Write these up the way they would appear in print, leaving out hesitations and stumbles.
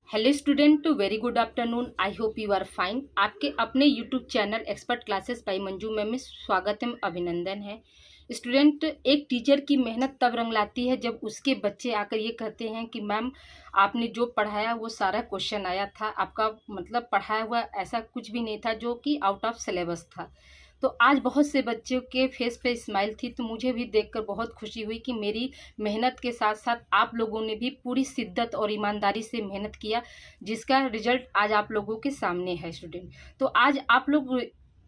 Hello student, very good afternoon. I hope you are fine. आपके अपने YouTube channel expert classes by Manju ma'am में स्वागत है, अभिनंदन है। स्टूडेंट, एक टीचर की मेहनत तब रंग लाती है जब उसके बच्चे आकर ये कहते हैं कि मैम आपने जो पढ़ाया वो सारा क्वेश्चन आया था, आपका मतलब पढ़ाया हुआ ऐसा कुछ भी नहीं था जो कि आउट ऑफ सिलेबस था। तो आज बहुत से बच्चों के फेस पे स्माइल थी, तो मुझे भी देखकर बहुत खुशी हुई कि मेरी मेहनत के साथ साथ आप लोगों ने भी पूरी शिद्दत और ईमानदारी से मेहनत किया, जिसका रिजल्ट आज आप लोगों के सामने है स्टूडेंट। तो आज आप लोग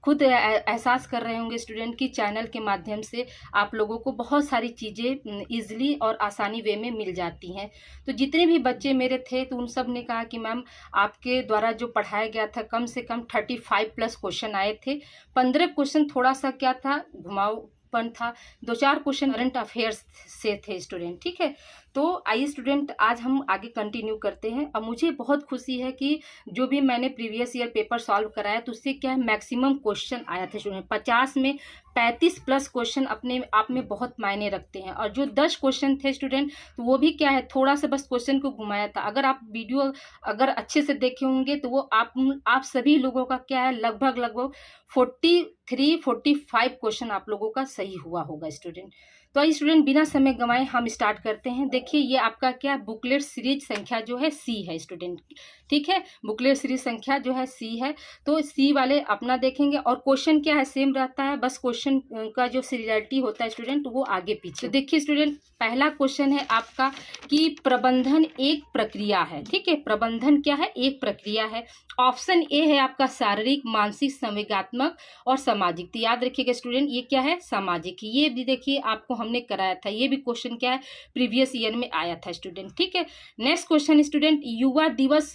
खुद एहसास कर रहे होंगे स्टूडेंट की चैनल के माध्यम से आप लोगों को बहुत सारी चीज़ें ईजिली और आसानी वे में मिल जाती हैं। तो जितने भी बच्चे मेरे थे तो उन सब ने कहा कि मैम आपके द्वारा जो पढ़ाया गया था कम से कम 35 प्लस क्वेश्चन आए थे। 15 क्वेश्चन थोड़ा सा क्या था, घुमावपन था, 2-4 क्वेश्चन करंट अफेयर्स से थे स्टूडेंट। ठीक है, तो आइए स्टूडेंट आज हम आगे कंटिन्यू करते हैं। अब मुझे बहुत खुशी है कि जो भी मैंने प्रीवियस ईयर पेपर सॉल्व कराया तो उससे क्या है, मैक्सिमम क्वेश्चन आया था स्टूडेंट। 50 में 35 प्लस क्वेश्चन अपने आप में बहुत मायने रखते हैं। और जो 10 क्वेश्चन थे स्टूडेंट, तो वो भी क्या है, थोड़ा सा बस क्वेश्चन को घुमाया था। अगर आप वीडियो अगर अच्छे से देखे होंगे तो वो आप सभी लोगों का क्या है, लगभग 43-45 क्वेश्चन आप लोगों का सही हुआ होगा स्टूडेंट। तो आइए स्टूडेंट बिना समय गंवाए हम स्टार्ट करते हैं। देखिए ये आपका क्या बुकलेट सीरीज संख्या जो है सी है स्टूडेंट। ठीक है, बुकलेट सीरीज संख्या जो है सी है। तो सी वाले अपना देखेंगे और क्वेश्चन क्या है, सेम रहता है, बस क्वेश्चन का जो सीरियलिटी होता है स्टूडेंट वो आगे पीछे। तो देखिए स्टूडेंट, पहला क्वेश्चन है आपका कि प्रबंधन एक प्रक्रिया है। ठीक है, प्रबंधन क्या है, एक प्रक्रिया है। ऑप्शन ए है आपका शारीरिक, मानसिक, संवेगात्मक और सामाजिक। तो याद रखिएगा स्टूडेंट, ये क्या है, सामाजिक। ये भी देखिए आपको हमने कराया था, ये भी क्वेश्चन क्या है, प्रीवियस ईयर में आया था स्टूडेंट। ठीक है, नेक्स्ट क्वेश्चन स्टूडेंट, युवा दिवस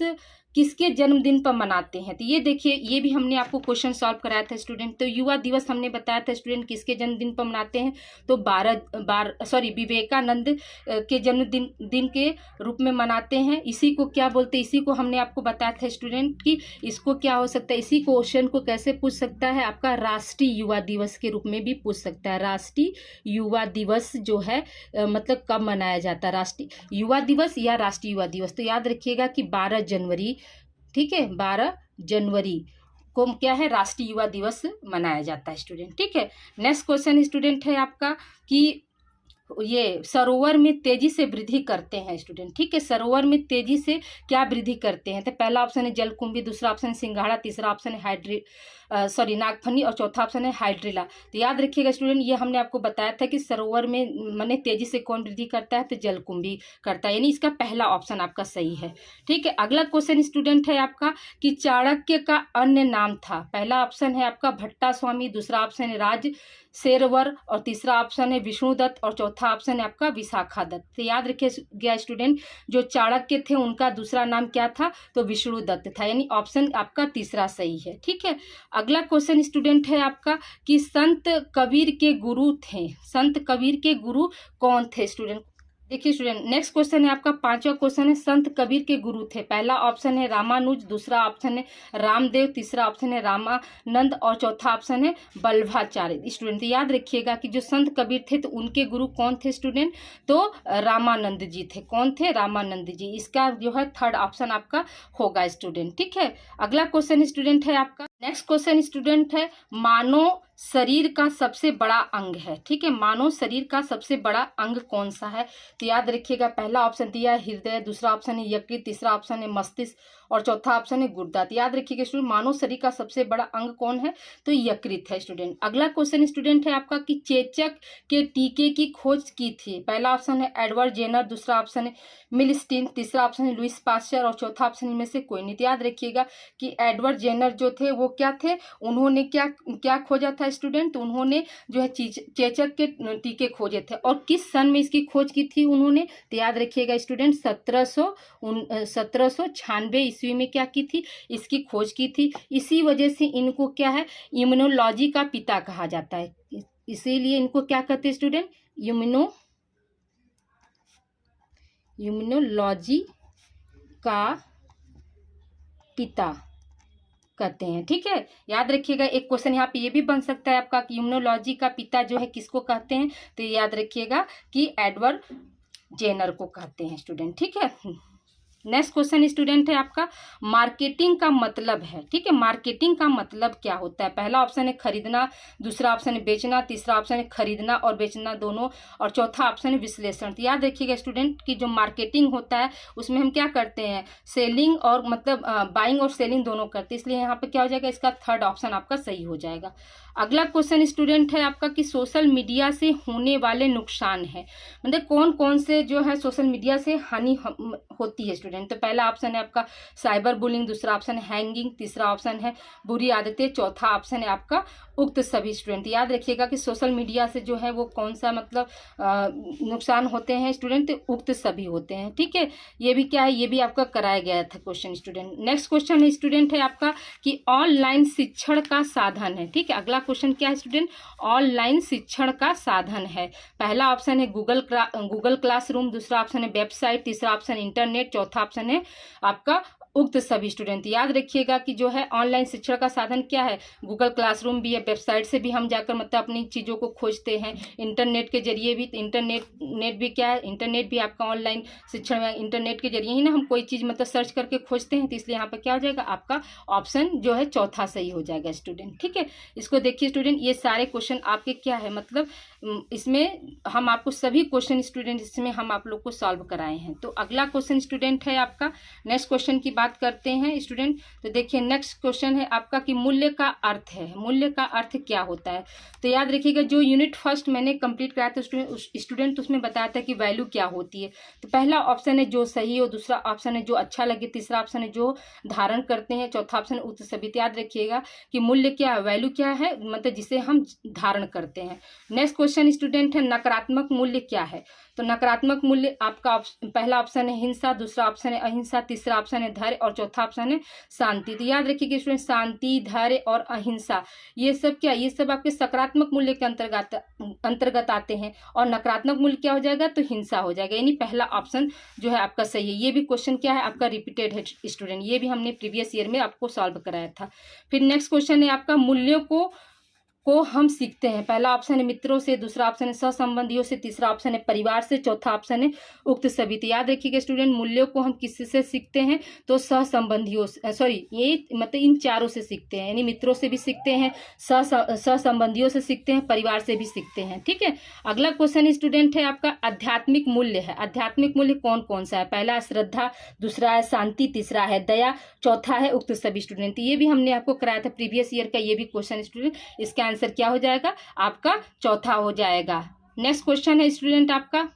किसके जन्मदिन पर मनाते हैं। तो ये देखिए, ये भी हमने आपको क्वेश्चन सॉल्व कराया था स्टूडेंट। तो युवा दिवस हमने बताया था स्टूडेंट किसके जन्मदिन पर मनाते हैं, तो विवेकानंद के जन्मदिन के रूप में मनाते हैं। इसी को क्या बोलते हैं, इसी को हमने आपको बताया था स्टूडेंट कि इसको क्या हो सकता है, इसी क्वेश्चन को कैसे पूछ सकता है, आपका राष्ट्रीय युवा दिवस के रूप में भी पूछ सकता है। राष्ट्रीय युवा दिवस जो है मतलब कब मनाया जाता है, राष्ट्रीय युवा दिवस या राष्ट्रीय युवा दिवस। तो याद रखिएगा कि 12 जनवरी, ठीक है, 12 जनवरी को क्या है, राष्ट्रीय युवा दिवस मनाया जाता है स्टूडेंट। ठीक है, नेक्स्ट क्वेश्चन स्टूडेंट है आपका कि ये सरोवर में तेजी से वृद्धि करते हैं स्टूडेंट। ठीक है, सरोवर में तेजी से क्या वृद्धि करते हैं। तो पहला ऑप्शन है जलकुंभी, दूसरा ऑप्शन है सिंघाड़ा, तीसरा ऑप्शन है नागफनी और चौथा ऑप्शन है हाइड्रिला। तो याद रखिएगा स्टूडेंट, ये हमने आपको बताया था कि सरोवर में माने तेजी से कौन वृद्धि करता है, तो जलकुंभी करता है, यानी इसका पहला ऑप्शन आपका सही है। ठीक है, अगला क्वेश्चन स्टूडेंट है आपका कि चाणक्य का अन्य नाम था। पहला ऑप्शन है आपका भट्टा स्वामी, दूसरा ऑप्शन है राज शेरवर और तीसरा ऑप्शन है विष्णुदत्त और चौथा ऑप्शन है आपका विशाखादत्त। तो याद रखिएगा स्टूडेंट, जो चाणक्य थे उनका दूसरा नाम क्या था, तो विष्णुदत्त था, यानी ऑप्शन आपका तीसरा सही है। ठीक है, अगला क्वेश्चन स्टूडेंट है आपका कि संत कबीर के गुरु थे। संत कबीर के गुरु कौन थे स्टूडेंट। देखिए स्टूडेंट, नेक्स्ट क्वेश्चन है आपका, पांचवा क्वेश्चन है संत कबीर के गुरु थे। पहला ऑप्शन है रामानुज, दूसरा ऑप्शन है रामदेव, तीसरा ऑप्शन है रामानंद और चौथा ऑप्शन है वल्लभाचार्य। स्टूडेंट याद रखिएगा कि जो संत कबीर थे तो उनके गुरु कौन थे स्टूडेंट, तो रामानंद जी थे। कौन थे, रामानंद जी। इसका जो है थर्ड ऑप्शन आपका होगा स्टूडेंट। ठीक है, अगला क्वेश्चन स्टूडेंट है आपका, नेक्स्ट क्वेश्चन स्टूडेंट है मानव शरीर का सबसे बड़ा अंग है। ठीक है, मानव शरीर का सबसे बड़ा अंग कौन सा है। तो याद रखिएगा, पहला ऑप्शन दिया है हृदय, दूसरा ऑप्शन है यकृत, तीसरा ऑप्शन है मस्तिष्क और चौथा ऑप्शन है गुर्दा। तो याद रखिएगा स्टूडेंट, मानव शरीर का सबसे बड़ा अंग कौन है, तो यकृत है स्टूडेंट। अगला क्वेश्चन स्टूडेंट है आपका कि चेचक के टीके की खोज की थी। पहला ऑप्शन है एडवर्ड जेनर, दूसरा ऑप्शन है मिलस्टीन, तीसरा ऑप्शन है लुइस पास्चर और चौथा ऑप्शन इनमें से कोई नहीं। तो याद रखिएगा कि एडवर्ड जेनर जो थे वो क्या थे, उन्होंने क्या खोजा था स्टूडेंट, तो उन्होंने जो है चेचक के टीके खोजे थे। और किस सन में इसकी खोज की थी उन्होंने, तो याद रखिएगा स्टूडेंट 1796 ईस्वी में क्या की थी, इसकी खोज की थी। इसी वजह से इनको क्या है, इम्यूनोलॉजी का पिता कहा जाता है। इसीलिए इनको क्या कहते हैं स्टूडेंट, इम्यूनोलॉजी का पिता कहते हैं। ठीक है, याद रखिएगा, एक क्वेश्चन यहाँ पे ये भी बन सकता है आपका कि इम्यूनोलॉजी का पिता जो है किसको कहते हैं, तो याद रखिएगा कि एडवर्ड जेनर को कहते हैं स्टूडेंट। ठीक है, नेक्स्ट क्वेश्चन स्टूडेंट है आपका मार्केटिंग का मतलब है, ठीक है। मार्केटिंग का मतलब क्या होता है? पहला ऑप्शन है खरीदना, दूसरा ऑप्शन है बेचना, तीसरा ऑप्शन है खरीदना और बेचना दोनों, और चौथा ऑप्शन है विश्लेषण। तो याद रखिएगा स्टूडेंट कि जो मार्केटिंग होता है उसमें हम क्या करते हैं, सेलिंग और मतलब बाइंग और सेलिंग दोनों करते हैं, इसलिए यहाँ पे क्या हो जाएगा, इसका थर्ड ऑप्शन आपका सही हो जाएगा। अगला क्वेश्चन स्टूडेंट है आपका कि सोशल मीडिया से होने वाले नुकसान है, मतलब कौन कौन से जो है सोशल मीडिया से हानि होती है स्टूडेंट। तो पहला ऑप्शन है आपका साइबर बुलिंग, दूसरा ऑप्शन है हैंगिंग, तीसरा ऑप्शन है बुरी आदतें, चौथा ऑप्शन है आपका उक्त सभी। स्टूडेंट याद रखिएगा कि सोशल मीडिया से जो है वो कौन सा मतलब नुकसान होते हैं स्टूडेंट, उक्त सभी होते हैं, ठीक है। ये भी क्या है, ये भी आपका कराया गया था क्वेश्चन स्टूडेंट। नेक्स्ट क्वेश्चन है स्टूडेंट है आपका कि ऑनलाइन शिक्षण का साधन है, ठीक है। अगला क्वेश्चन क्या है स्टूडेंट, ऑनलाइन शिक्षण का साधन है। पहला ऑप्शन है गूगल क्लासरूम, दूसरा ऑप्शन है वेबसाइट, तीसरा ऑप्शन इंटरनेट, चौथा ऑप्शन है आपका उक्त सभी। स्टूडेंट याद रखिएगा कि जो है ऑनलाइन शिक्षण का साधन क्या है, गूगल क्लासरूम भी है, वेबसाइट से भी हम जाकर मतलब अपनी चीज़ों को खोजते हैं, इंटरनेट के जरिए भी। तो इंटरनेट भी क्या है, इंटरनेट भी आपका ऑनलाइन शिक्षण में, इंटरनेट के जरिए ही ना हम कोई चीज़ मतलब सर्च करके खोजते हैं, तो इसलिए यहाँ पर क्या हो जाएगा, आपका ऑप्शन जो है चौथा सही हो जाएगा स्टूडेंट, ठीक है। इसको देखिए स्टूडेंट, ये सारे क्वेश्चन आपके क्या है, मतलब इसमें हम आपको सभी क्वेश्चन स्टूडेंट इसमें हम आप लोग को सॉल्व कराए हैं। तो अगला क्वेश्चन स्टूडेंट है आपका, नेक्स्ट क्वेश्चन की बात करते हैं स्टूडेंट। तो देखिए नेक्स्ट क्वेश्चन है आपका कि मूल्य का अर्थ है, मूल्य का अर्थ क्या होता है। तो याद रखिएगा जो यूनिट फर्स्ट मैंने कंप्लीट कराया था स्टूडेंट, उसमें बताया था कि वैल्यू क्या होती है। तो पहला ऑप्शन है जो सही हो, दूसरा ऑप्शन है जो अच्छा लगे, तीसरा ऑप्शन है जो धारण करते हैं, चौथा ऑप्शन उक्त सभी। याद रखिएगा कि मूल्य क्या है, वैल्यू क्या है, मतलब जिसे हम धारण करते हैं। नेक्स्ट क्वेश्चन स्टूडेंट है नकारात्मक मूल्य क्या है। तो नकारात्मक मूल्य आपका पहला ऑप्शन है हिंसा, दूसरा ऑप्शन है अहिंसा, तीसरा ऑप्शन है धैर्य और चौथा ऑप्शन है शांति। तो याद रखिए स्टूडेंट शांति, धैर्य और अहिंसा ये सब क्या, ये सब आपके सकारात्मक मूल्य के अंतर्गत आते हैं, और नकारात्मक मूल्य क्या हो जाएगा, तो हिंसा हो जाएगा, यानी पहला ऑप्शन जो है आपका सही है। ये भी क्वेश्चन क्या है आपका रिपीटेड है स्टूडेंट, ये भी हमने प्रीवियस ईयर में आपको सॉल्व कराया था। फिर नेक्स्ट क्वेश्चन है आपका मूल्यों को हम सीखते हैं। पहला ऑप्शन है मित्रों से, दूसरा ऑप्शन है सहसंबंधियों से, तीसरा ऑप्शन है परिवार से, चौथा ऑप्शन है उक्त सभी। तो याद रखिएगा स्टूडेंट मूल्यों को हम किससे सीखते हैं, तो सहसंबंधियों से, ये मतलब इन चारों से सीखते हैं, यानी मित्रों से भी सीखते हैं, सहसंबंधियों से सीखते हैं, परिवार से भी सीखते हैं, ठीक है। अगला क्वेश्चन स्टूडेंट है आपका आध्यात्मिक मूल्य है। आध्यात्मिक मूल्य कौन कौन सा है, पहला श्रद्धा, दूसरा है शांति, तीसरा है दया, चौथा है उक्त सभी। स्टूडेंट ये भी हमने आपको कराया था प्रीवियस ईयर का, ये भी क्वेश्चन स्टूडेंट, इसका आंसर क्या हो जाएगा, आपका चौथा हो जाएगा। नेक्स्ट क्वेश्चन है स्टूडेंट आपका,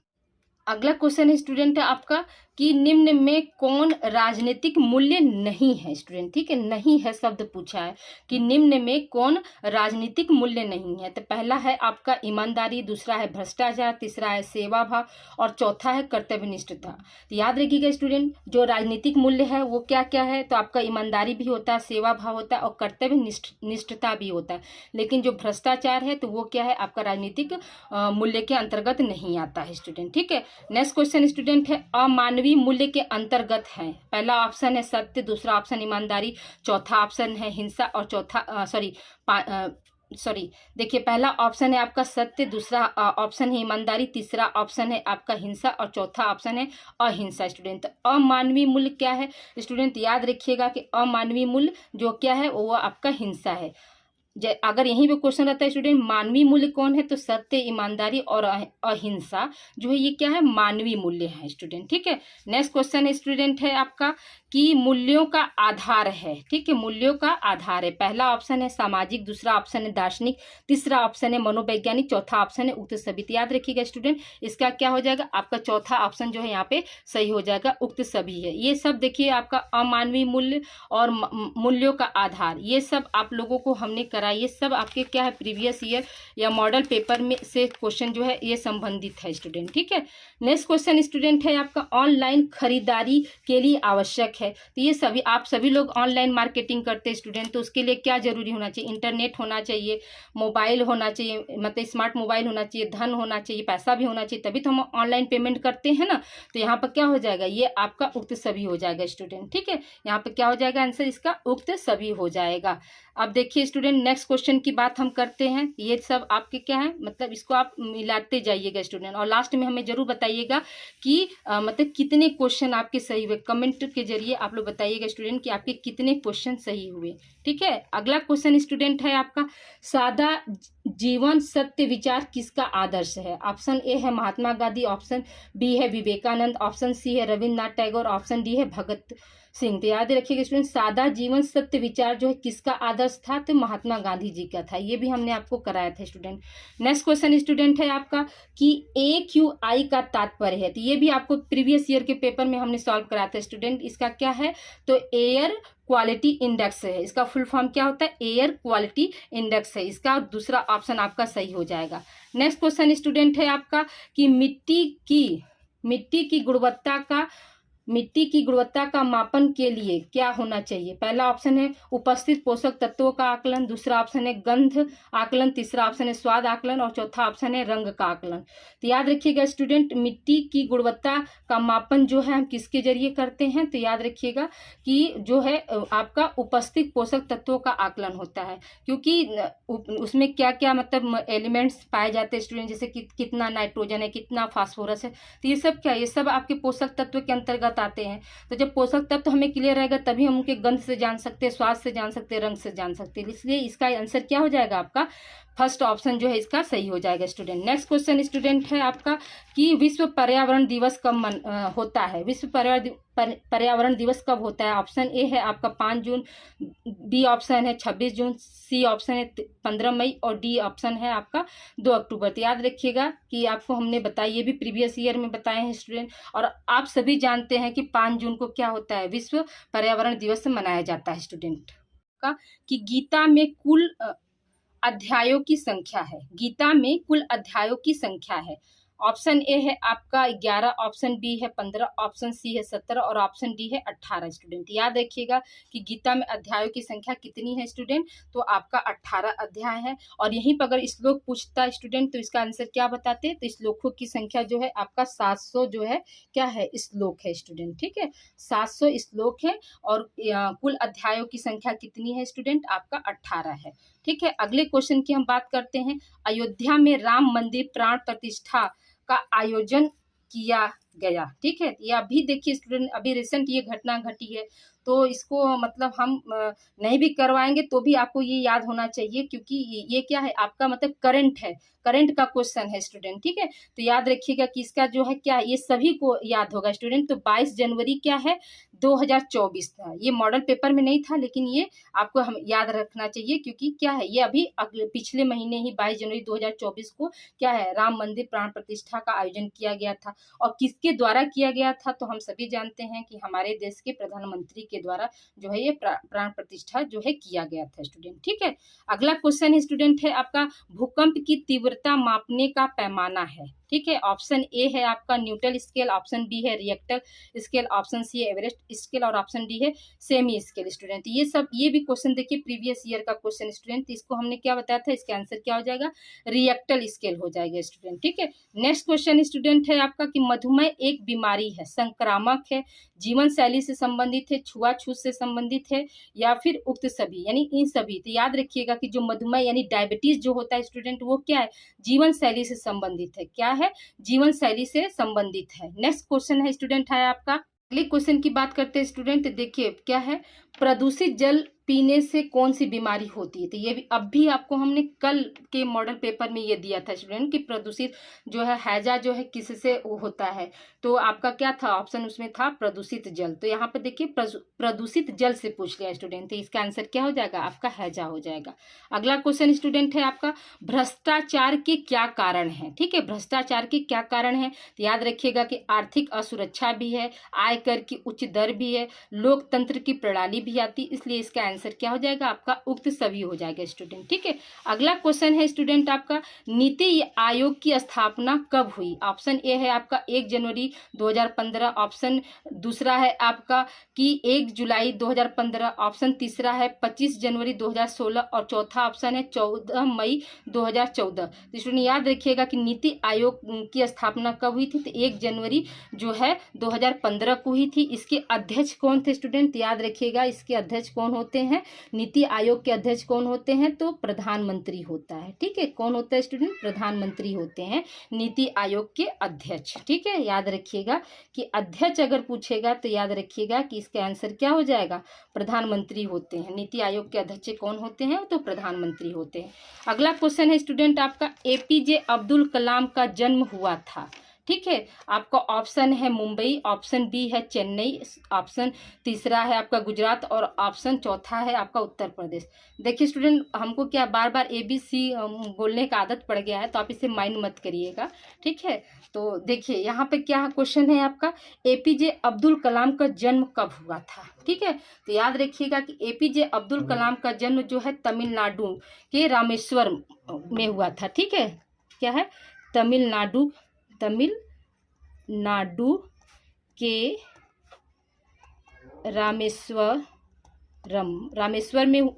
अगला क्वेश्चन है स्टूडेंट है आपका कि निम्न में कौन राजनीतिक मूल्य नहीं है स्टूडेंट, ठीक है। नहीं है शब्द पूछा है कि निम्न में कौन राजनीतिक मूल्य नहीं है। तो पहला है आपका ईमानदारी, दूसरा है भ्रष्टाचार, तीसरा है सेवा भाव और चौथा है कर्तव्यनिष्ठता। तो याद रखिएगा स्टूडेंट जो राजनीतिक मूल्य है वो क्या क्या है, तो आपका ईमानदारी भी होता है, सेवा भाव होता है और कर्तव्य निष्ठता भी होता है। लेकिन जो भ्रष्टाचार है तो वो क्या है, आपका राजनीतिक मूल्य के अंतर्गत नहीं आता है स्टूडेंट, ठीक है। नेक्स्ट क्वेश्चन स्टूडेंट है अमानवीय मूल्य के अंतर्गत है। पहला ऑप्शन है सत्य, दूसरा ऑप्शन ईमानदारी, चौथा ऑप्शन है हिंसा और चौथा देखिए पहला ऑप्शन है आपका सत्य, दूसरा ऑप्शन है ईमानदारी, तीसरा ऑप्शन है आपका हिंसा और चौथा ऑप्शन है अहिंसा। स्टूडेंट अमानवीय मूल्य क्या है स्टूडेंट, याद रखिएगा कि अमानवीय मूल्य जो क्या है वो आपका हिंसा है। अगर यहीं पे क्वेश्चन रहता है स्टूडेंट मानवीय मूल्य कौन है, तो सत्य, ईमानदारी और अहिंसा जो है ये क्या है, मानवीय मूल्य है स्टूडेंट, ठीक है। नेक्स्ट क्वेश्चन है स्टूडेंट है आपका कि मूल्यों का आधार है, ठीक है। मूल्यों का आधार है, पहला ऑप्शन है सामाजिक, दूसरा ऑप्शन है दार्शनिक, तीसरा ऑप्शन है मनोवैज्ञानिक, चौथा ऑप्शन है उक्त सभी। याद रखिएगा स्टूडेंट इसका क्या हो जाएगा, आपका चौथा ऑप्शन जो है यहाँ पे सही हो जाएगा, उक्त सभी है। ये सब देखिए आपका अमानवीय मूल्य और मूल्यों का आधार, ये सब आप लोगों को हमने कराया, ये सब आपके क्या है प्रीवियस ईयर या मॉडल पेपर में से क्वेश्चन जो है ये संबंधित है स्टूडेंट, ठीक है। नेक्स्ट क्वेश्चन स्टूडेंट है आपका ऑनलाइन खरीदारी के लिए आवश्यक है। तो ये सभी आप सभी लोग ऑनलाइन मार्केटिंग करते हैं स्टूडेंट, तो उसके लिए क्या जरूरी होना चाहिए? इंटरनेट होना चाहिए, मोबाइल होना चाहिए, मतलब स्मार्ट मोबाइल होना चाहिए, धन होना चाहिए, पैसा भी होना चाहिए, तभी तो हम ऑनलाइन पेमेंट करते हैं ना। तो यहाँ पर क्या हो जाएगा? ये आपका उक्त सभी हो जाएगा स्टूडेंट, ठीक है। यहाँ पर क्या हो जाएगा आंसर इसका? उक्त सभी हो जाएगा। अब देखिए स्टूडेंट, नेक्स्ट क्वेश्चन की बात हम करते हैं। ये सब आपके क्या है, मतलब इसको आप मिलाते जाइएगा स्टूडेंट, और लास्ट में हमें जरूर बताइएगा कि मतलब कितने क्वेश्चन आपके सही हुए। कमेंट के जरिए आप लोग बताइएगा स्टूडेंट कि आपके कितने क्वेश्चन सही हुए, ठीक है। अगला क्वेश्चन स्टूडेंट है आपका, सादा जीवन सत्य विचार किसका आदर्श है? ऑप्शन ए है महात्मा गांधी, ऑप्शन बी है विवेकानंद, ऑप्शन सी है रविन्द्रनाथ टैगोर, ऑप्शन डी है भगत सिंह। तो याद रखिएगा स्टूडेंट, सादा जीवन सत्य विचार जो है किसका आदर्श था? तो महात्मा गांधी जी का था। ये भी हमने आपको कराया था स्टूडेंट। नेक्स्ट क्वेश्चन स्टूडेंट है आपका कि AQI का तात्पर्य है। तो ये भी आपको प्रीवियस ईयर के पेपर में हमने सॉल्व कराया था स्टूडेंट। इसका क्या है? तो एयर क्वालिटी इंडेक्स है। इसका फुल फॉर्म क्या होता है? एयर क्वालिटी इंडेक्स है इसका। दूसरा ऑप्शन आपका सही हो जाएगा। नेक्स्ट क्वेश्चन स्टूडेंट है आपका कि मिट्टी की गुणवत्ता का मापन के लिए क्या होना चाहिए? पहला ऑप्शन है उपस्थित पोषक तत्वों का आकलन, दूसरा ऑप्शन है गंध आकलन, तीसरा ऑप्शन है स्वाद आकलन, और चौथा ऑप्शन है रंग का आकलन। तो याद रखिएगा स्टूडेंट, मिट्टी की गुणवत्ता का मापन जो है हम किसके जरिए करते हैं? तो याद रखिएगा कि जो है आपका उपस्थित पोषक तत्वों का आकलन होता है, क्योंकि उसमें क्या क्या मतलब एलिमेंट्स पाए जाते हैं स्टूडेंट, जैसे कि कितना नाइट्रोजन है, कितना फास्फोरस है। तो ये सब क्या, ये सब आपके पोषक तत्व के अंतर्गत आते हैं। तो जब पोषक तत्व हमें क्लियर रहेगा तभी हम उनके गंध से जान सकते हैं, स्वाद से जान सकते हैं, रंग से जान सकते हैं। इसलिए इसका आंसर क्या हो जाएगा? आपका फर्स्ट ऑप्शन जो है इसका सही हो जाएगा स्टूडेंट। नेक्स्ट क्वेश्चन स्टूडेंट है आपका कि विश्व पर्यावरण दिवस कब होता है? विश्व पर्यावरण दिवस कब होता है? ऑप्शन ए है आपका 5 जून, बी ऑप्शन है 26 जून, सी ऑप्शन है 15 मई, और डी ऑप्शन है आपका 2 अक्टूबर। तो याद रखिएगा कि आपको हमने बताया, ये भी प्रीवियस ईयर में बताए हैं स्टूडेंट, और आप सभी जानते हैं कि 5 जून को क्या होता है? विश्व पर्यावरण दिवस मनाया जाता है स्टूडेंट का। कि गीता में कुल अध्यायों की संख्या है। गीता में कुल अध्यायों की संख्या है। ऑप्शन ए है आपका 11, ऑप्शन बी है 15, ऑप्शन सी है 17, और ऑप्शन डी है 18 स्टूडेंट। याद रखिएगा कि गीता में अध्यायों की संख्या कितनी है स्टूडेंट? तो आपका 18 अध्याय है। और यहीं पर अगर श्लोक पूछता है स्टूडेंट तो इसका आंसर क्या बताते हैं? तो श्लोकों की संख्या जो है आपका 700 जो है क्या है? श्लोक है स्टूडेंट, ठीक है। 700 श्लोक है, और कुल अध्यायों की संख्या कितनी है स्टूडेंट? आपका 18 है, ठीक है। अगले क्वेश्चन की हम बात करते हैं। अयोध्या में राम मंदिर प्राण प्रतिष्ठा का आयोजन किया गया, ठीक है। ये अभी देखिए स्टूडेंट, अभी रिसेंट ये घटना घटी है, तो इसको मतलब हम नहीं भी करवाएंगे तो भी आपको ये याद होना चाहिए, क्योंकि ये क्या है? आपका मतलब करंट है, करंट का क्वेश्चन है स्टूडेंट, ठीक है। तो याद रखिएगा कि इसका जो है क्या, ये सभी को याद होगा स्टूडेंट। तो 22 जनवरी क्या है? 2024 था। ये मॉडल पेपर में नहीं था, लेकिन ये आपको हम याद रखना चाहिए, क्योंकि क्या है, ये अभी पिछले महीने ही 22 जनवरी 2024 को क्या है? राम मंदिर प्राण प्रतिष्ठा का आयोजन किया गया था। और किसके द्वारा किया गया था? तो हम सभी जानते हैं कि हमारे देश के प्रधानमंत्री के द्वारा जो है ये प्राण प्रतिष्ठा जो है किया गया था स्टूडेंट, ठीक है। अगला क्वेश्चन स्टूडेंट है आपका, भूकंप की तीव्रता मापने का पैमाना है, ठीक है। ऑप्शन ए है आपका न्यूटन स्केल, ऑप्शन बी है रिएक्टर स्केल, ऑप्शन सी है एवरेस्ट स्केल, और ऑप्शन डी है सेमी स्केल स्टूडेंट। ये भी क्वेश्चन देखिए प्रीवियस ईयर का क्वेश्चन स्टूडेंट। इसको हमने क्या बताया था? इसका आंसर क्या हो जाएगा? रिएक्टर स्केल हो जाएगा स्टूडेंट, ठीक है। नेक्स्ट क्वेश्चन स्टूडेंट है आपका कि मधुमेह एक बीमारी है, संक्रामक है, जीवन शैली से संबंधित है, छुआछूत से संबंधित है, या फिर उक्त सभी, यानी इन सभी। तो याद रखिएगा कि जो मधुमेह यानी डायबिटीज जो होता है स्टूडेंट, वो क्या है? जीवन शैली से संबंधित है। क्या है? जीवन शैली से संबंधित है। नेक्स्ट क्वेश्चन है स्टूडेंट है आपका, अगले क्वेश्चन की बात करते हैं स्टूडेंट। देखिए क्या है, प्रदूषित जल पीने से कौन सी बीमारी होती है? तो ये भी अब भी आपको हमने कल के मॉडल पेपर में ये दिया था स्टूडेंट कि प्रदूषित जो है हैजा जो है किससे होता है? तो आपका क्या था ऑप्शन? उसमें था प्रदूषित जल। तो यहाँ पे देखिए प्रदूषित जल से पूछ लिया स्टूडेंट, तो इसका आंसर क्या हो जाएगा? आपका हैजा हो जाएगा। अगला क्वेश्चन स्टूडेंट है आपका, भ्रष्टाचार के क्या कारण है? ठीक है, भ्रष्टाचार के क्या कारण है? तो याद रखिएगा कि आर्थिक असुरक्षा भी है, आयकर की उच्च दर भी है, लोकतंत्र की प्रणाली भी आती, इसलिए इसका आंसर क्या हो जाएगा आपका उक्त सभी हो जाएगा स्टूडेंट। ठीक है, अगला क्वेश्चन है स्टूडेंट आपका नीति आयोग की स्थापना कब हुई। ऑप्शन ए है आपका 1 जनवरी 2015, ऑप्शन दूसरा है आपका कि 1 जुलाई 2015, ऑप्शन तीसरा है 25 जनवरी 2016 और चौथा ऑप्शन है 14 मई 2014। तो स्टूडेंट याद रखिएगा कि नीति आयोग की स्थापना कब हुई थी, तो 1 जनवरी जो है 2015 को हुई थी। इसके अध्यक्ष कौन थे स्टूडेंट, याद रखिएगा इसके अध्यक्ष कौन होते हैं, नीति आयोग के अध्यक्ष कौन होते हैं, तो प्रधानमंत्री होता है। ठीक है, कौन होता है स्टूडेंट, प्रधानमंत्री होते हैं नीति आयोग के अध्यक्ष। ठीक है, याद रखिएगा कि अध्यक्ष अगर पूछेगा तो याद रखिएगा कि इसका आंसर क्या हो जाएगा, प्रधानमंत्री होते हैं। नीति आयोग के अध्यक्ष कौन होते हैं, तो प्रधानमंत्री होते हैं। अगला क्वेश्चन है स्टूडेंट आपका एपीजे अब्दुल कलाम का जन्म हुआ था। ठीक है, आपका ऑप्शन है मुंबई, ऑप्शन बी है चेन्नई, ऑप्शन तीसरा है आपका गुजरात और ऑप्शन चौथा है आपका उत्तर प्रदेश। देखिए स्टूडेंट, हमको क्या बार बार ABC बोलने का आदत पड़ गया है, तो आप इसे माइंड मत करिएगा। ठीक है, तो देखिए यहाँ पे क्या क्वेश्चन है आपका, एपीजे अब्दुल कलाम का जन्म कब हुआ था। ठीक है, तो याद रखिएगा कि एपीजे अब्दुल कलाम का जन्म जो है तमिलनाडु के रामेश्वरम में हुआ था। ठीक है, क्या है, तमिलनाडु के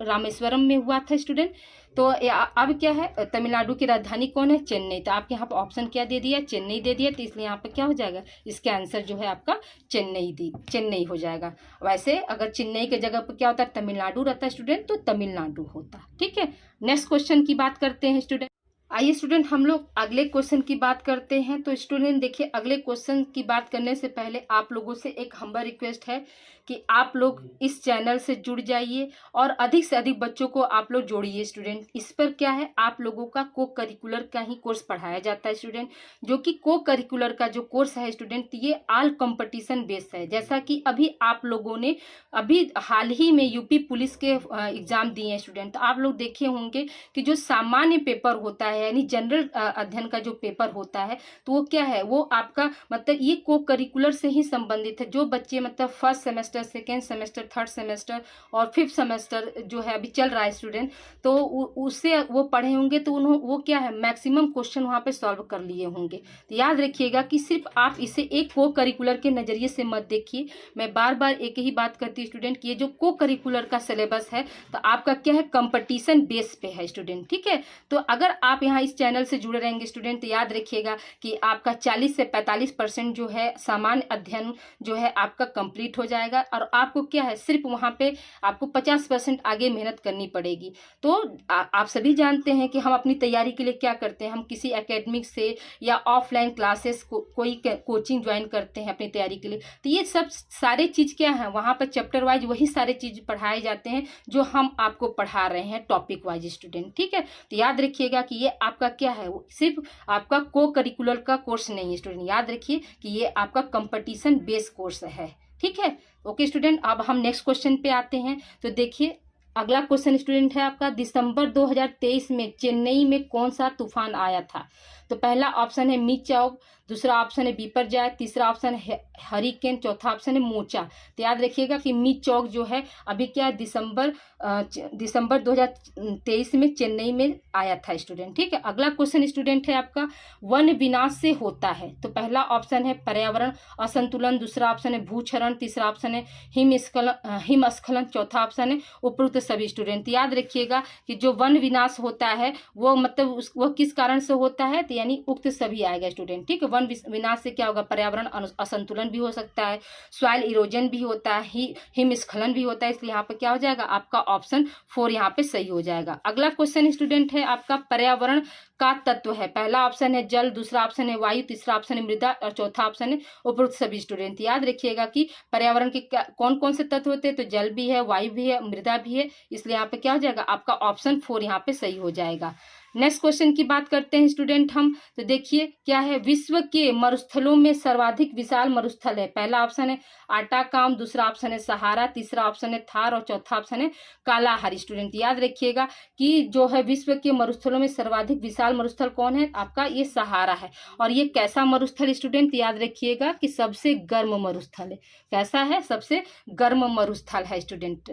रामेश्वरम में हुआ था स्टूडेंट। तो अब क्या है, तमिलनाडु की राजधानी कौन है, चेन्नई। तो आप यहाँ पर ऑप्शन क्या दे दिया, चेन्नई दे दिया, तो इसलिए यहाँ पर क्या हो जाएगा, इसका आंसर जो है आपका चेन्नई हो जाएगा। वैसे अगर चेन्नई के जगह पर क्या होता है, तमिलनाडु रहता है स्टूडेंट, तो तमिलनाडु होता। ठीक है, नेक्स्ट क्वेश्चन की बात करते हैं स्टूडेंट। आइए स्टूडेंट हम लोग अगले क्वेश्चन की बात करते हैं। तो स्टूडेंट देखिए, अगले क्वेश्चन की बात करने से पहले आप लोगों से एक हम्बल रिक्वेस्ट है कि आप लोग इस चैनल से जुड़ जाइए और अधिक से अधिक बच्चों को आप लोग जोड़िए स्टूडेंट। इस पर क्या है, आप लोगों का को करिकुलर का ही कोर्स पढ़ाया जाता है स्टूडेंट, जो कि को करिकुलर का जो कोर्स है स्टूडेंट, ये ऑल कंपटीशन बेस्ड है। जैसा कि अभी आप लोगों ने अभी हाल ही में यूपी पुलिस के एग्जाम दिए हैं स्टूडेंट, तो आप लोग देखे होंगे कि जो सामान्य पेपर होता है यानी जनरल अध्ययन का जो पेपर होता है, तो वो क्या है, वो आपका मतलब ये को करिकुलर से ही संबंधित है। जो बच्चे मतलब first semester, second semester, third semester और फिफ्थ सेमेस्टर जो है अभी चल रहा है स्टूडेंट, तो उससे वो पढ़े होंगे, तो वो क्या है, मैक्सिमम क्वेश्चन वहाँ पे सॉल्व कर लिए होंगे। तो याद रखिएगा कि सिर्फ आप इसे एक को करिकुलर के नज़रिए से मत देखिए। मैं बार बार एक ही बात करती हूँ स्टूडेंट कि ये जो को करिकुलर का सिलेबस है, तो आपका क्या है, कंपटीशन बेस पे है स्टूडेंट। ठीक है, तो अगर आप यहाँ इस चैनल से जुड़े रहेंगे स्टूडेंट, तो याद रखिएगा कि आपका 40 से 45% जो है सामान्य अध्ययन जो है आपका कंप्लीट हो जाएगा, और आपको क्या है, सिर्फ वहाँ पे आपको 50% आगे मेहनत करनी पड़ेगी। तो आप सभी जानते हैं कि हम अपनी तैयारी के लिए क्या करते हैं, हम किसी एकेडमिक से या ऑफलाइन क्लासेस कोई कोचिंग ज्वाइन करते हैं अपनी तैयारी के लिए। तो ये सब सारे चीज़ क्या है, वहाँ पर चैप्टर वाइज वही सारे चीज़ पढ़ाए जाते हैं जो हम आपको पढ़ा रहे हैं टॉपिक वाइज स्टूडेंट। ठीक है, तो याद रखिएगा कि ये आपका क्या है, सिर्फ आपका को करिकुलर का कोर्स नहीं है स्टूडेंट। याद रखिए कि ये आपका कंपटीशन बेस्ड कोर्स है। ठीक है, ओके स्टूडेंट, अब हम नेक्स्ट क्वेश्चन पे आते हैं। तो देखिए अगला क्वेश्चन स्टूडेंट है आपका, दिसंबर 2023 में चेन्नई में कौन सा तूफान आया था। तो पहला ऑप्शन है मीचौक, दूसरा ऑप्शन है बिपरजॉय, तीसरा ऑप्शन है हरिकेन, चौथा ऑप्शन है मोचा। तो याद रखिएगा कि मीचौक जो है अभी क्या है, दिसंबर 2023 में चेन्नई में आया था स्टूडेंट। ठीक है, अगला क्वेश्चन स्टूडेंट है आपका, वन विनाश से होता है। तो पहला ऑप्शन है पर्यावरण असंतुलन, दूसरा ऑप्शन है भूक्षरण, तीसरा ऑप्शन है हिमस्खलन, चौथा ऑप्शन है उपरोक्त सभी स्टूडेंट। याद रखिएगा कि जो वन विनाश होता है वो मतलब वो किस कारण से होता है, तो यानी उक्त सभी आएगा स्टूडेंट। ठीक है, वन विनाश से क्या होगा, पर्यावरण असंतुलन भी हो सकता है, सॉइल इरोजन भी होता है, हिमस्खलन भी होता है, इसलिए यहाँ पे क्या हो जाएगा, आपका ऑप्शन 4 यहाँ पे सही हो जाएगा। अगला क्वेश्चन स्टूडेंट है आपका, पर्यावरण का तत्व है। पहला ऑप्शन है जल, दूसरा ऑप्शन है वायु, तीसरा ऑप्शन है मृदा और चौथा ऑप्शन है उपरोक्त सभी स्टूडेंट। याद रखिएगा कि पर्यावरण के कौन कौन से तत्व होते हैं, तो जल भी है, वायु भी है, मृदा भी है, इसलिए यहाँ पे क्या हो जाएगा, आपका ऑप्शन 4 यहाँ पे सही हो जाएगा। नेक्स्ट क्वेश्चन की बात करते हैं स्टूडेंट हम। तो देखिए क्या है, विश्व के मरुस्थलों में सर्वाधिक विशाल मरुस्थल है। पहला ऑप्शन है आटाकाम, दूसरा ऑप्शन है सहारा, तीसरा ऑप्शन है थार और चौथा ऑप्शन है कालाहारी। स्टूडेंट याद रखिएगा कि जो है विश्व के मरुस्थलों में सर्वाधिक विशाल मरुस्थल कौन है, आपका ये सहारा है। और ये कैसा मरुस्थल स्टूडेंट, याद रखिएगा कि सबसे गर्म मरुस्थल है। कैसा है, सबसे गर्म मरुस्थल है स्टूडेंट।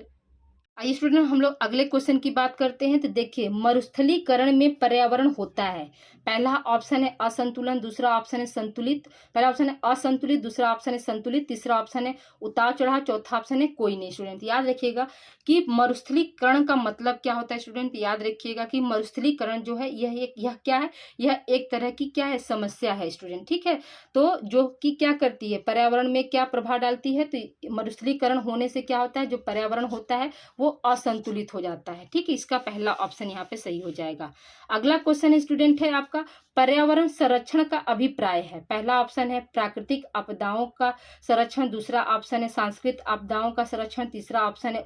आइए स्टूडेंट, हम लोग अगले क्वेश्चन की बात करते हैं। तो देखिए, मरुस्थलीकरण में पर्यावरण होता है। पहला ऑप्शन है असंतुलन, दूसरा ऑप्शन है संतुलित। पहला ऑप्शन है असंतुलित, दूसरा ऑप्शन है संतुलित, तीसरा ऑप्शन है उतार चढ़ाव, चौथा ऑप्शन है कोई नहीं। स्टूडेंट याद रखिएगा कि मरुस्थलीकरण का मतलब क्या होता है। स्टूडेंट याद रखिएगा कि मरुस्थलीकरण जो है यह क्या है, यह एक तरह की क्या है, समस्या है स्टूडेंट। ठीक है, तो जो कि क्या करती है, पर्यावरण में क्या प्रभाव डालती है। तो मरुस्थलीकरण होने से क्या होता है, जो पर्यावरण होता है वो असंतुलित हो जाता है। ठीक है, इसका पहला ऑप्शन यहाँ पे सही हो जाएगा। अगला क्वेश्चन है स्टूडेंट है आपका, पर्यावरण संरक्षण का अभिप्राय है। पहला ऑप्शन है प्राकृतिक आपदाओं का संरक्षण, दूसरा ऑप्शन है सांस्कृतिक आपदाओं का संरक्षण, तीसरा ऑप्शन है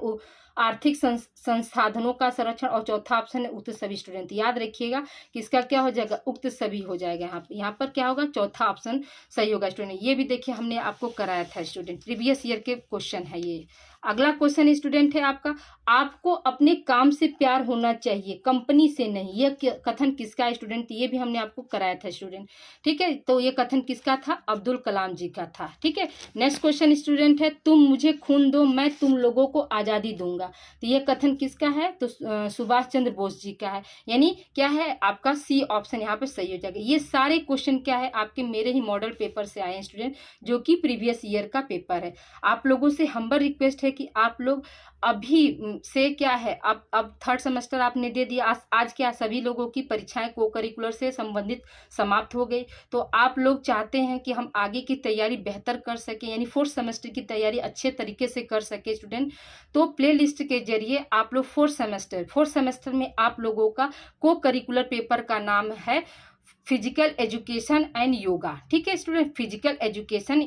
आर्थिक संसाधनों का संरक्षण और चौथा ऑप्शन है उक्त सभी। स्टूडेंट याद रखिएगा कि इसका क्या हो जाएगा, उक्त सभी हो जाएगा। यहाँ पर क्या होगा, चौथा ऑप्शन सही होगा। स्टूडेंट ये भी देखिए हमने आपको कराया था स्टूडेंट, प्रीवियस ईयर के क्वेश्चन है ये। अगला क्वेश्चन स्टूडेंट है आपका, आपको अपने काम से प्यार होना चाहिए, कंपनी से नहीं। यह कथन किसका है स्टूडेंट, ये भी हमने आपको कराया था स्टूडेंट। ठीक है, तो ये कथन किसका था, अब्दुल कलाम जी का था। ठीक है, नेक्स्ट क्वेश्चन स्टूडेंट है, तुम मुझे खून दो मैं तुम लोगों को आज़ादी दूंगा। तो ये कथन किसका है, तो सुभाष चंद्र बोस जी का है। यानी क्या है आपका सी ऑप्शन यहाँ पे सही हो जाएगा। ये सारे क्वेश्चन क्या है, आपके मेरे ही मॉडल पेपर से आए हैं स्टूडेंट, जो कि प्रीवियस ईयर का पेपर है। आप लोगों से हम्बल रिक्वेस्ट है कि आप लोग अभी से क्या है, अब थर्ड सेमेस्टर आपने दे दिया। आज क्या सभी लोगों की परीक्षाएं को करिकुलर से संबंधित समाप्त हो गई। तो आप लोग चाहते हैं कि हम आगे की तैयारी बेहतर कर सकें, यानी फोर्थ सेमेस्टर की तैयारी अच्छे तरीके से कर सके स्टूडेंट। तो प्ले लिस्ट के जरिए आप लोग फोर्थ सेमेस्टर में आप लोगों का को करिकुलर पेपर का नाम है फिजिकल एजुकेशन एंड योगा। ठीक है स्टूडेंट, फिजिकल एजुकेशन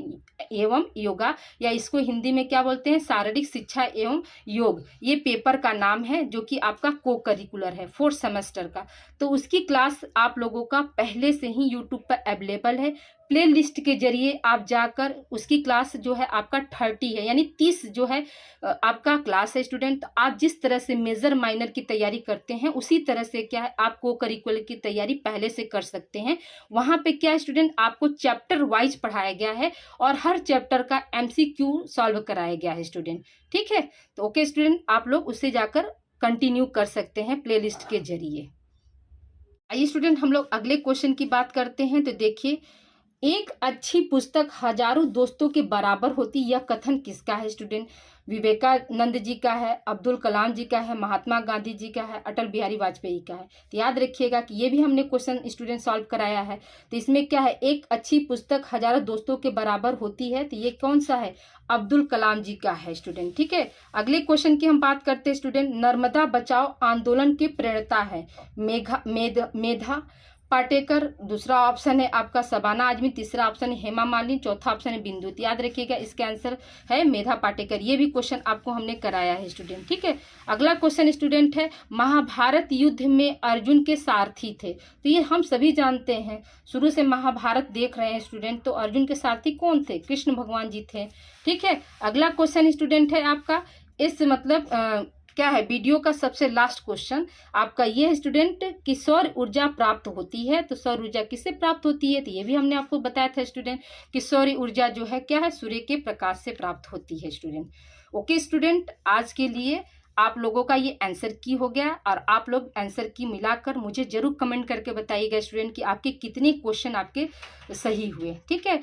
एवं योगा, या इसको हिंदी में क्या बोलते हैं, शारीरिक शिक्षा एवं योग, ये पेपर का नाम है, जो कि आपका को करिकुलर है फोर्थ सेमेस्टर का। तो उसकी क्लास आप लोगों का पहले से ही यूट्यूब पर अवेलेबल है। प्ले लिस्ट के जरिए आप जाकर उसकी क्लास जो है आपका 30 है, यानी 30 जो है आपका क्लास है स्टूडेंट। आप जिस तरह से मेजर माइनर की तैयारी करते हैं उसी तरह से क्या है आप को करिकुलर की तैयारी पहले से कर सकते हैं। वहाँ पे क्या है स्टूडेंट, आपको चैप्टर वाइज पढ़ाया गया है और हर चैप्टर का MCQ सॉल्व कराया गया है स्टूडेंट। ठीक है, तो ओके स्टूडेंट, आप लोग उससे जाकर कंटिन्यू कर सकते हैं प्ले लिस्ट के जरिए। आइए स्टूडेंट, हम लोग अगले क्वेश्चन की बात करते हैं। तो देखिए, एक अच्छी पुस्तक हजारों दोस्तों के बराबर होती, यह कथन किसका है स्टूडेंट। विवेकानंद जी का है, अब्दुल कलाम जी का है, महात्मा गांधी जी का है, अटल बिहारी वाजपेयी का है। तो याद रखिएगा कि ये भी हमने क्वेश्चन स्टूडेंट सॉल्व कराया है। तो इसमें क्या है, एक अच्छी पुस्तक हजारों दोस्तों के बराबर होती है, तो ये कौन सा है, अब्दुल कलाम जी का है स्टूडेंट। ठीक है, अगले क्वेश्चन की हम बात करते हैं स्टूडेंट, नर्मदा बचाओ आंदोलन की प्रेरणा है मेधा पाटेकर, दूसरा ऑप्शन है आपका शबाना आजमी, तीसरा ऑप्शन है हेमा मालिनी, चौथा ऑप्शन है बिंदु। याद रखिएगा इसका आंसर है मेधा पाटेकर। ये भी क्वेश्चन आपको हमने कराया है स्टूडेंट। ठीक है, अगला क्वेश्चन स्टूडेंट है, महाभारत युद्ध में अर्जुन के सारथी थे। तो ये हम सभी जानते हैं, शुरू से महाभारत देख रहे हैं स्टूडेंट, तो अर्जुन के सारथी कौन थे, कृष्ण भगवान जी थे। ठीक है, अगला क्वेश्चन स्टूडेंट है आपका, इस मतलब क्या है वीडियो का सबसे लास्ट क्वेश्चन आपका ये है स्टूडेंट कि सौर ऊर्जा प्राप्त होती है। तो सौर ऊर्जा किससे प्राप्त होती है, तो ये भी हमने आपको बताया था स्टूडेंट कि सौर ऊर्जा जो है क्या है, सूर्य के प्रकाश से प्राप्त होती है स्टूडेंट। ओके स्टूडेंट, आज के लिए आप लोगों का ये आंसर की हो गया, और आप लोग आंसर की मिलाकर मुझे जरूर कमेंट करके बताइएगा स्टूडेंट कि आपके कितने क्वेश्चन आपके सही हुए। ठीक है,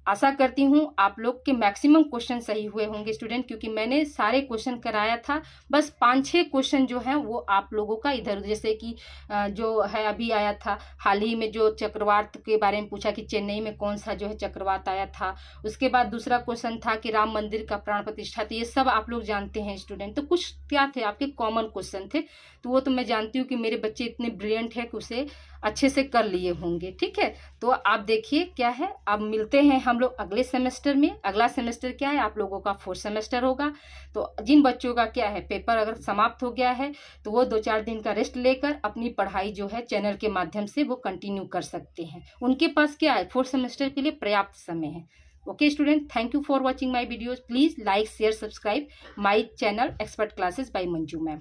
आशा करती हूँ आप लोग के मैक्सिमम क्वेश्चन सही हुए होंगे स्टूडेंट, क्योंकि मैंने सारे क्वेश्चन कराया था। बस 5-6 क्वेश्चन जो हैं वो आप लोगों का इधर, जैसे कि जो है अभी आया था हाल ही में जो चक्रवात के बारे में पूछा कि चेन्नई में कौन सा जो है चक्रवात आया था। उसके बाद दूसरा क्वेश्चन था कि राम मंदिर का प्राण प्रतिष्ठा, तो ये सब आप लोग जानते हैं स्टूडेंट। तो कुछ क्या थे आपके कॉमन क्वेश्चन थे, तो वो तो मैं जानती हूँ कि मेरे बच्चे इतने ब्रिलियंट है कि उसे अच्छे से कर लिए होंगे। ठीक है, तो आप देखिए क्या है, अब मिलते हैं हम लोग अगले सेमेस्टर में। अगला सेमेस्टर क्या है, आप लोगों का फोर्थ सेमेस्टर होगा। तो जिन बच्चों का क्या है पेपर अगर समाप्त हो गया है, तो वो 2-4 दिन का रेस्ट लेकर अपनी पढ़ाई जो है चैनल के माध्यम से वो कंटिन्यू कर सकते हैं। उनके पास क्या है, फोर्थ सेमेस्टर के लिए पर्याप्त समय है। Okay student, thank you for watching my videos. Please like share subscribe my channel expert classes by Manju ma'am.